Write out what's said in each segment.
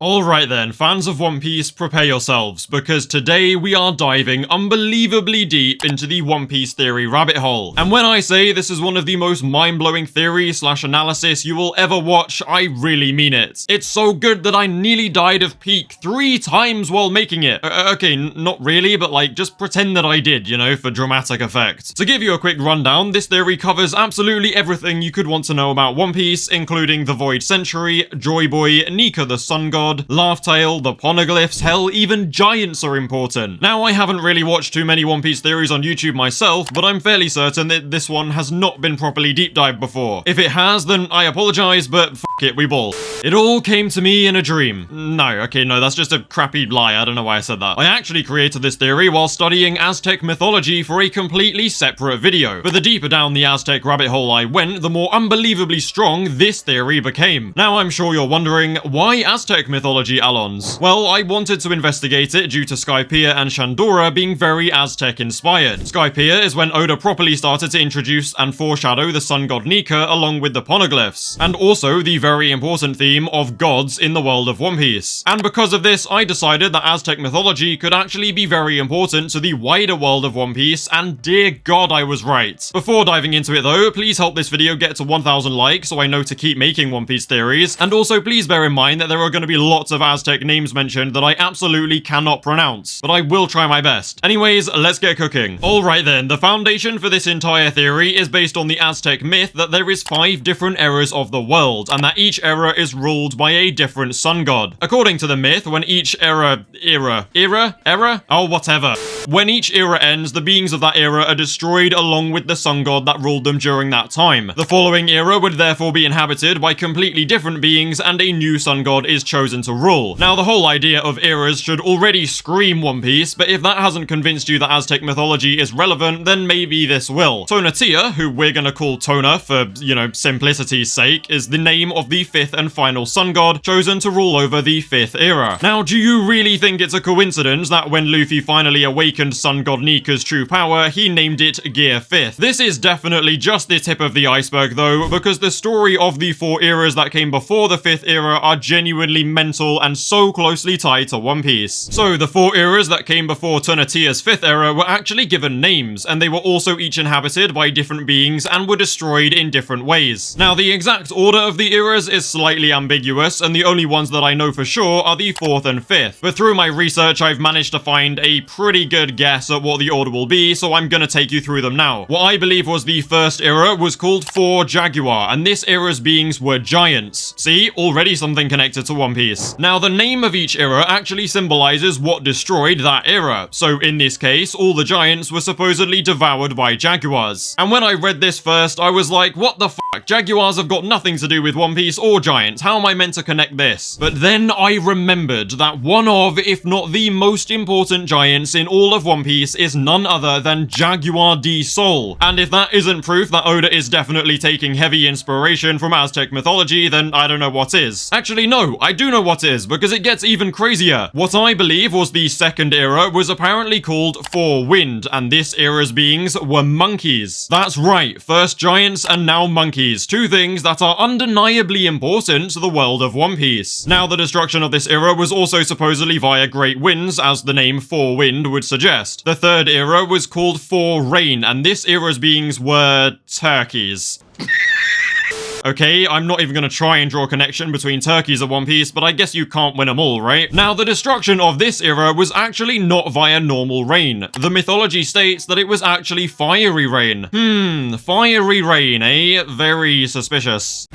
Alright then, fans of One Piece, prepare yourselves, because today we are diving unbelievably deep into the One Piece theory rabbit hole. And when I say this is one of the most mind-blowing theory/analysis you will ever watch, I really mean it. It's so good that I nearly died of pique 3 times while making it. Okay, not really, but like, just pretend that I did, you know, for dramatic effect. To give you a quick rundown, this theory covers absolutely everything you could want to know about One Piece, including the Void Century, Joyboy, Nika the Sun God, Laughtale, the Poneglyphs, hell, even giants are important. Now, I haven't really watched too many One Piece theories on YouTube myself, but I'm fairly certain that this one has not been properly deep dived before. If it has, then I apologize, but f*** it, we ball. It all came to me in a dream. No, that's just a crappy lie, I don't know why I said that. I actually created this theory while studying Aztec mythology for a completely separate video. But the deeper down the Aztec rabbit hole I went, the more unbelievably strong this theory became. Now, I'm sure you're wondering, why Aztec mythology, Allons? Well, I wanted to investigate it due to Skypiea and Shandora being very Aztec inspired. Skypiea is when Oda properly started to introduce and foreshadow the sun god Nika along with the Poneglyphs, and also the very important theme of gods in the world of One Piece. And because of this, I decided that Aztec mythology could actually be very important to the wider world of One Piece, and dear god, I was right. Before diving into it though, please help this video get to 1,000 likes so I know to keep making One Piece theories, and also please bear in mind that there are going to be lots of Aztec names mentioned that I absolutely cannot pronounce, but I will try my best. Anyways, let's get cooking. Alright then, the foundation for this entire theory is based on the Aztec myth that there is 5 different eras of the world, and that each era is ruled by a different sun god. According to the myth, when each era? Oh, whatever. When each era ends, the beings of that era are destroyed along with the sun god that ruled them during that time. The following era would therefore be inhabited by completely different beings, and a new sun god is chosen to rule. Now, the whole idea of eras should already scream One Piece, but if that hasn't convinced you that Aztec mythology is relevant, then maybe this will. Tonatiuh, who we're gonna call Tona for, you know, simplicity's sake, is the name of the 5th and final sun god chosen to rule over the 5th era. Now, do you really think it's a coincidence that when Luffy finally awakened sun god Nika's true power, he named it Gear 5th? This is definitely just the tip of the iceberg though, because the story of the 4 eras that came before the 5th era are genuinely mental and so closely tied to One Piece. So the 4 eras that came before Tonatiuh's 5th era were actually given names, and they were also each inhabited by different beings and were destroyed in different ways. Now, the exact order of the eras is slightly ambiguous, and the only ones that I know for sure are the 4th and 5th. But through my research, I've managed to find a pretty good guess at what the order will be, so I'm gonna take you through them now. What I believe was the first era was called 4 Jaguar, and this era's beings were giants. See, already something connected to One Piece. Now, the name of each era actually symbolizes what destroyed that era. So in this case, all the giants were supposedly devoured by jaguars. And when I read this first, I was like, what the fuck? Jaguars have got nothing to do with One Piece or giants. How am I meant to connect this? But then I remembered that one of, if not the most important giants in all of One Piece is none other than Jaguar D Sol. And if that isn't proof that Oda is definitely taking heavy inspiration from Aztec mythology, then I don't know what is. Actually, no, I do know what is, because it gets even crazier. What I believe was the 2nd era was apparently called 4 Wind, and this era's beings were monkeys. That's right, first giants and now monkeys, 2 things that are undeniably important to the world of One Piece. Now, the destruction of this era was also supposedly via great winds, as the name 4 Wind would suggest. The 3rd era was called 4 Rain, and this era's beings were turkeys. Okay, I'm not even gonna try and draw a connection between turkeys and One Piece, but I guess you can't win them all, right? Now, the destruction of this era was actually not via normal rain. The mythology states that it was actually fiery rain. Fiery rain, eh? Very suspicious.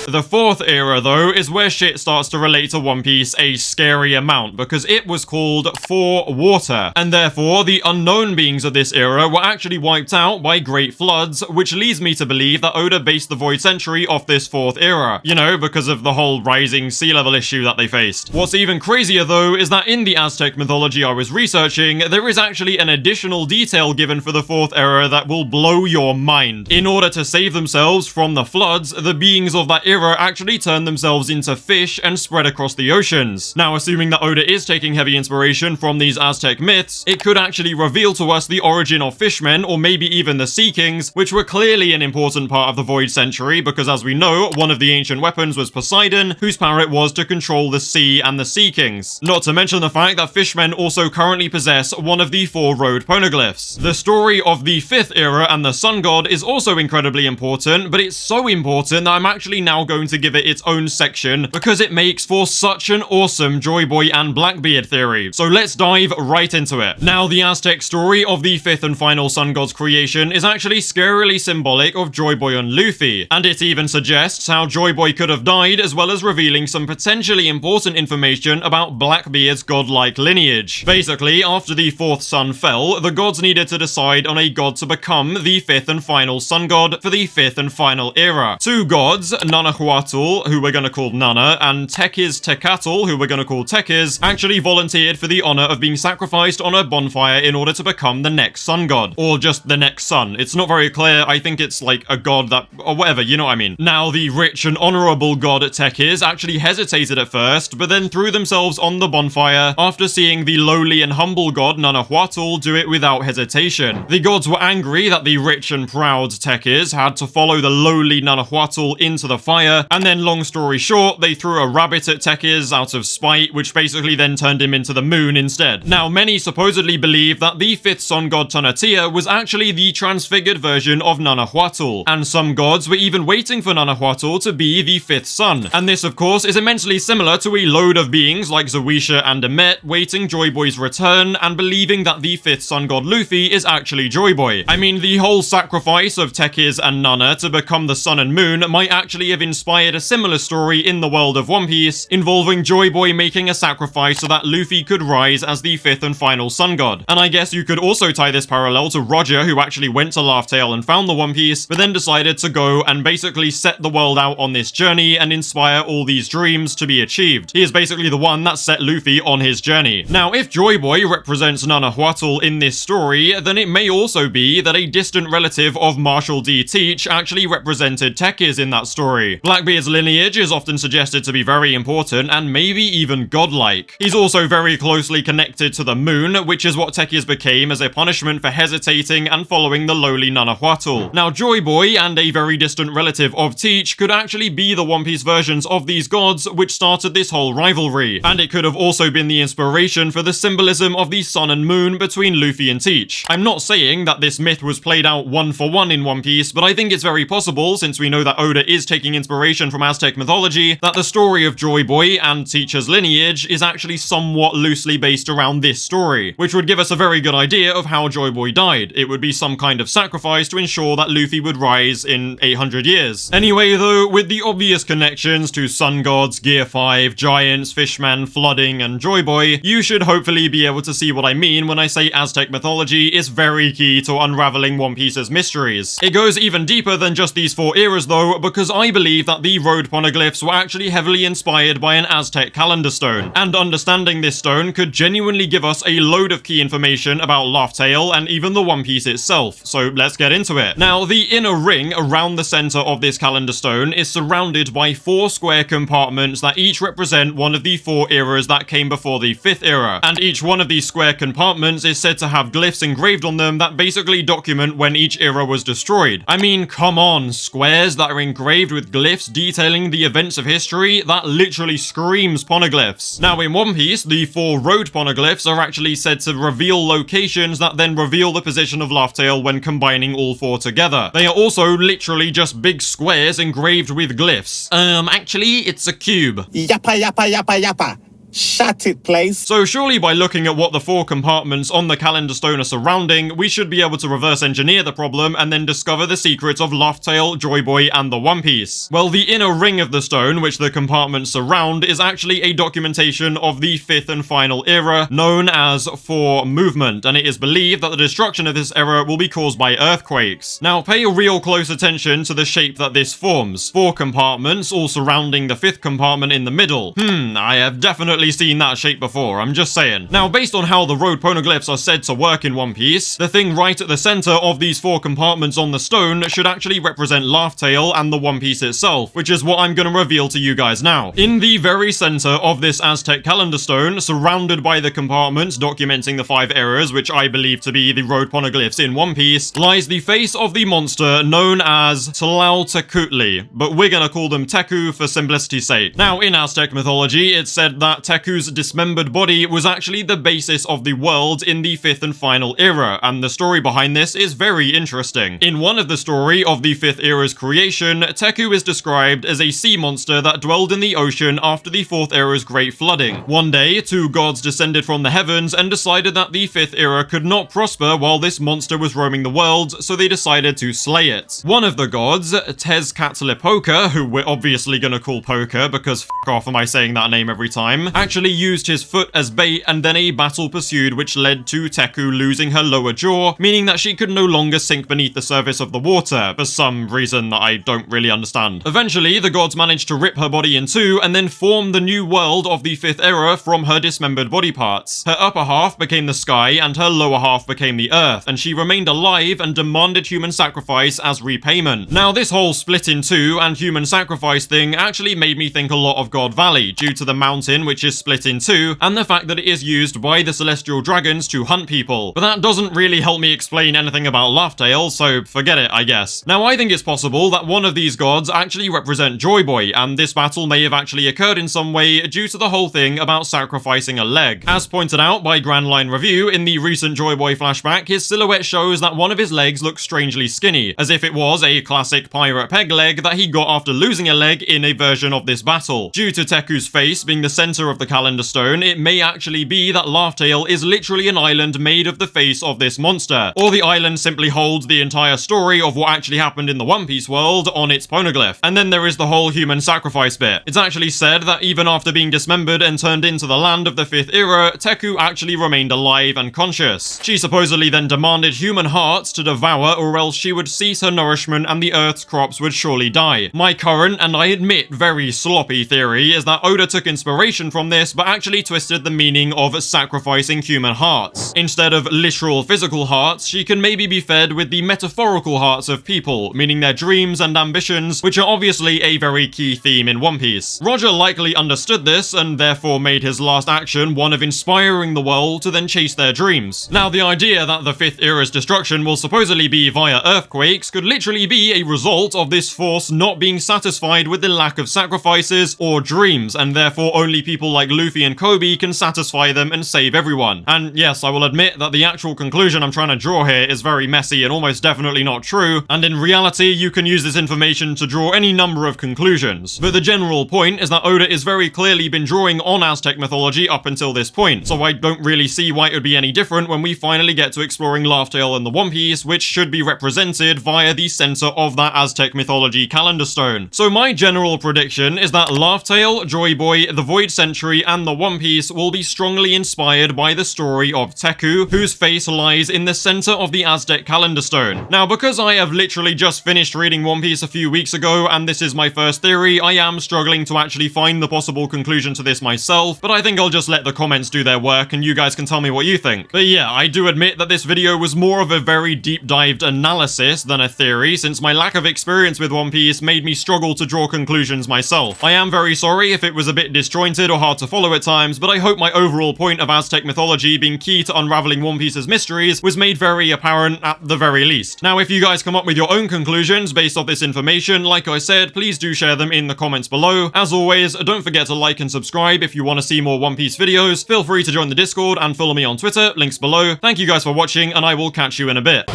The 4th era, though, is where shit starts to relate to One Piece a scary amount, because it was called 4 Water, and therefore the unknown beings of this era were actually wiped out by great floods, which leads me to believe that Oda based the Void Century off this 4th era, you know, because of the whole rising sea level issue that they faced. What's even crazier, though, is that in the Aztec mythology I was researching, there is actually an additional detail given for the 4th era that will blow your mind. In order to save themselves from the floods, the beings of that era era actually turned themselves into fish and spread across the oceans. Now, assuming that Oda is taking heavy inspiration from these Aztec myths, it could actually reveal to us the origin of fishmen, or maybe even the Sea Kings, which were clearly an important part of the Void Century, because as we know, one of the ancient weapons was Poseidon, whose power it was to control the sea and the Sea Kings. Not to mention the fact that fishmen also currently possess one of the 4 road poneglyphs. The story of the 5th era and the Sun God is also incredibly important, but it's so important that I'm actually now going to give it its own section because it makes for such an awesome Joyboy and Blackbeard theory. So let's dive right into it. Now, the Aztec story of the 5th and final Sun God's creation is actually scarily symbolic of Joyboy and Luffy, and it even suggests how Joyboy could have died, as well as revealing some potentially important information about Blackbeard's godlike lineage. Basically, after the 4th sun fell, the gods needed to decide on a god to become the 5th and final Sun God for the 5th and final era. 2 gods, Nanahuatl, who we're gonna call Nana, and Techiz Tecatl, who we're gonna call Techiz, actually volunteered for the honor of being sacrificed on a bonfire in order to become the next sun god. Or just the next sun. It's not very clear. I think it's like a god that, or whatever, you know what I mean. Now, the rich and honorable god Techiz actually hesitated at first, but then threw themselves on the bonfire after seeing the lowly and humble god Nanahuatl do it without hesitation. The gods were angry that the rich and proud Techiz had to follow the lowly Nanahuatl into the fire, and then, long story short, they threw a rabbit at Techiz out of spite, which basically then turned him into the moon instead. Now, many supposedly believe that the 5th sun god Tanatia was actually the transfigured version of Nanahuatl, and some gods were even waiting for Nanahuatl to be the 5th sun. And this, of course, is immensely similar to a load of beings like Zoisha and Emet waiting Joyboy's return and believing that the 5th sun god Luffy is actually Joyboy. I mean, the whole sacrifice of Techiz and Nana to become the sun and moon might actually have inspired a similar story in the world of One Piece, involving Joyboy making a sacrifice so that Luffy could rise as the 5th and final sun god. And I guess you could also tie this parallel to Roger, who actually went to Laughtale and found the One Piece, but then decided to go and basically set the world out on this journey and inspire all these dreams to be achieved. He is basically the one that set Luffy on his journey. Now, if Joyboy represents Nanahuatl in this story, then it may also be that a distant relative of Marshall D. Teach actually represented Techiz in that story. Blackbeard's lineage is often suggested to be very important and maybe even godlike. He's also very closely connected to the moon, which is what Techiz became as a punishment for hesitating and following the lowly Nanahuatl. Now, Joyboy and a very distant relative of Teach could actually be the One Piece versions of these gods which started this whole rivalry, and it could have also been the inspiration for the symbolism of the sun and moon between Luffy and Teach. I'm not saying that this myth was played out 1-for-1 in One Piece, but I think it's very possible, since we know that Oda is taking inspiration from Aztec mythology, that the story of Joyboy and Teach's lineage is actually somewhat loosely based around this story, which would give us a very good idea of how Joyboy died. It would be some kind of sacrifice to ensure that Luffy would rise in 800 years. Anyway, though, with the obvious connections to sun gods, Gear 5, giants, Fishman, flooding, and Joyboy, you should hopefully be able to see what I mean when I say Aztec mythology is very key to unraveling One Piece's mysteries. It goes even deeper than just these 4 eras though, because I believe that the road poneglyphs were actually heavily inspired by an Aztec calendar stone, and understanding this stone could genuinely give us a load of key information about Laughtale and even the One Piece itself, so let's get into it. Now, the inner ring around the center of this calendar stone is surrounded by 4 square compartments that each represent one of the 4 eras that came before the 5th era, and each one of these square compartments is said to have glyphs engraved on them that basically document when each era was destroyed. I mean, come on, squares that are engraved with glyphs detailing the events of history? That literally screams poneglyphs. Now, in One Piece, the 4 road poneglyphs are actually said to reveal locations that then reveal the position of Laughtale when combining all 4 together. They are also literally just big squares engraved with glyphs. Actually, it's a cube. Yappa, yappa, yappa, yappa. Shut it, please. So surely by looking at what the 4 compartments on the calendar stone are surrounding, we should be able to reverse engineer the problem and then discover the secrets of Laughtale, Joyboy, and the One Piece. Well, the inner ring of the stone, which the compartments surround, is actually a documentation of the 5th and final era, known as 4 movement, and it is believed that the destruction of this era will be caused by earthquakes. Now, pay real close attention to the shape that this forms. 4 compartments, all surrounding the 5th compartment in the middle. I have definitely definitely seen that shape before, I'm just saying. Now, based on how the road poneglyphs are said to work in One Piece, the thing right at the center of these 4 compartments on the stone should actually represent Laughtale and the One Piece itself, which is what I'm gonna reveal to you guys now. In the very center of this Aztec calendar stone, surrounded by the compartments documenting the 5 eras, which I believe to be the road poneglyphs in One Piece, lies the face of the monster known as Tlautecutli, but we're gonna call them Teku for simplicity's sake. Now, in Aztec mythology, it's said that Teku's dismembered body was actually the basis of the world in the 5th and final era, and the story behind this is very interesting. In one of the story of the 5th era's creation, Teku is described as a sea monster that dwelled in the ocean after the 4th era's great flooding. One day, 2 gods descended from the heavens and decided that the 5th era could not prosper while this monster was roaming the world, so they decided to slay it. One of the gods, Tezcatlipoca, who we're obviously gonna call Poker because f*** off am I saying that name every time, actually used his foot as bait, and then a battle pursued which led to Teku losing her lower jaw, meaning that she could no longer sink beneath the surface of the water, for some reason that I don't really understand. Eventually, the gods managed to rip her body in 2 and then form the new world of the 5th era from her dismembered body parts. Her upper half became the sky and her lower half became the earth, and she remained alive and demanded human sacrifice as repayment. Now, this whole split in 2 and human sacrifice thing actually made me think a lot of God Valley, due to the mountain which is split in 2, and the fact that it is used by the celestial dragons to hunt people. But that doesn't really help me explain anything about Laughtale, so forget it, I guess. Now, I think it's possible that one of these gods actually represent Joyboy, and this battle may have actually occurred in some way due to the whole thing about sacrificing a leg. As pointed out by Grand Line Review, in the recent Joyboy flashback, his silhouette shows that one of his legs looks strangely skinny, as if it was a classic pirate peg leg that he got after losing a leg in a version of this battle. Due to Teku's face being the center of the calendar stone, it may actually be that Laughtale is literally an island made of the face of this monster, or the island simply holds the entire story of what actually happened in the One Piece world on its poneglyph. And then there is the whole human sacrifice bit. It's actually said that even after being dismembered and turned into the land of the 5th era, Teku actually remained alive and conscious. She supposedly then demanded human hearts to devour, or else she would cease her nourishment and the Earth's crops would surely die. My current, and I admit very sloppy theory, is that Oda took inspiration from this but actually twisted the meaning of sacrificing human hearts. Instead of literal physical hearts, she can maybe be fed with the metaphorical hearts of people, meaning their dreams and ambitions, which are obviously a very key theme in One Piece. Roger likely understood this and therefore made his last action one of inspiring the world to then chase their dreams. Now, the idea that the 5th era's destruction will supposedly be via earthquakes could literally be a result of this force not being satisfied with the lack of sacrifices or dreams, and therefore only people like Luffy and Kobe can satisfy them and save everyone. And yes, I will admit that the actual conclusion I'm trying to draw here is very messy and almost definitely not true, and in reality you can use this information to draw any number of conclusions. But the general point is that Oda is very clearly been drawing on Aztec mythology up until this point, so I don't really see why it would be any different when we finally get to exploring Laughtale and the One Piece, which should be represented via the center of that Aztec mythology calendar stone. So my general prediction is that Laughtale, Joyboy, the Void Century, and the One Piece will be strongly inspired by the story of Teku, whose face lies in the center of the Aztec calendar stone. Now, because I have literally just finished reading One Piece a few weeks ago, and this is my first theory, I am struggling to actually find the possible conclusion to this myself, but I think I'll just let the comments do their work and you guys can tell me what you think. But yeah, I do admit that this video was more of a very deep-dived analysis than a theory, since my lack of experience with One Piece made me struggle to draw conclusions myself. I am very sorry if it was a bit disjointed or hard to follow at times, but I hope my overall point of Aztec mythology being key to unraveling One Piece's mysteries was made very apparent at the very least. Now, if you guys come up with your own conclusions based off this information, like I said, please do share them in the comments below. As always, don't forget to like and subscribe if you want to see more One Piece videos. Feel free to join the Discord and follow me on Twitter, links below. Thank you guys for watching, and I will catch you in a bit.